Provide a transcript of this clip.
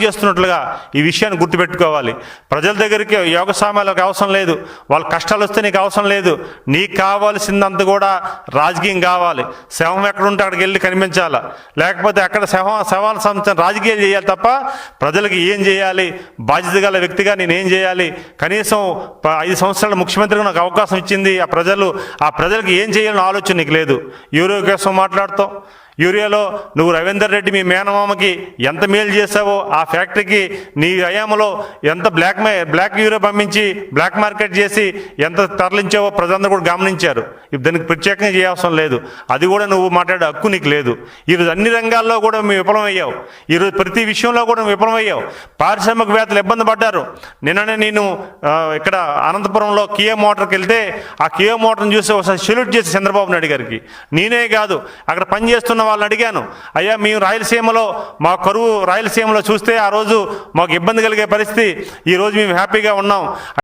చేస్తున్నట్లుగా ఈ విషయాన్ని గుర్తుపెట్టుకోవాలి. ప్రజల దగ్గరికి యోగస్వామ్యాలకు అవసరం లేదు, వాళ్ళ కష్టాలు వస్తే నీకు అవసరం లేదు. నీకు కావాల్సిందంత కూడా రాజకీయం కావాలి. శవం ఎక్కడుంటే అక్కడికి వెళ్ళి కనిపించాలా, లేకపోతే అక్కడ శవాల సంబంధించిన రాజకీయాలు చేయాలి తప్ప ప్రజలకు ఏం చేయాలి, బాధ్యత గల వ్యక్తిగా నేనేం చేయాలి, కనీసం 5 సంవత్సరాల ముఖ్యమంత్రిగా నాకు అవకాశం ఇచ్చింది ఆ ప్రజలకు ఏం చేయాలని ఆలోచన నీకు లేదు. యూరియా కోసం మాట్లాడుతావు. యూరియాలో నువ్వు రవీందర్ రెడ్డి మీ మేనమామకి ఎంత మేలు చేసావో, ఆ ఫ్యాక్టరీకి నీ హయాంలో ఎంత బ్లాక్ యూరియా పంపించి బ్లాక్ మార్కెట్ చేసి ఎంత తరలించావో ప్రజలందరూ కూడా గమనించారు. దానికి ప్రత్యేకంగా చేయవసరం లేదు. అది కూడా నువ్వు మాట్లాడే హక్కు నీకు లేదు. ఈరోజు అన్ని రంగాల్లో కూడా మేము విఫలమయ్యావు. ఈరోజు ప్రతి విషయంలో కూడా విఫలమయ్యావు. పారిశ్రామికవేత్తలు ఇబ్బంది పడ్డారు. నిన్ననే నేను ఇక్కడ అనంతపురంలో కియా మోటార్కి వెళ్తే ఆ కియా మోటార్ని చూసి ఒకసారి సెల్యూట్ చేసి చంద్రబాబు నాయుడు గారికి, నేనే కాదు అక్కడ పనిచేస్తున్న వాళ్ళని అడిగాను, అయ్యా మేము రాయలసీమలో మా కరువు రాయలసీమలో చూస్తే ఆ రోజు మాకు ఇబ్బంది కలిగే పరిస్థితి, ఈరోజు మేము హ్యాపీగా ఉన్నాం.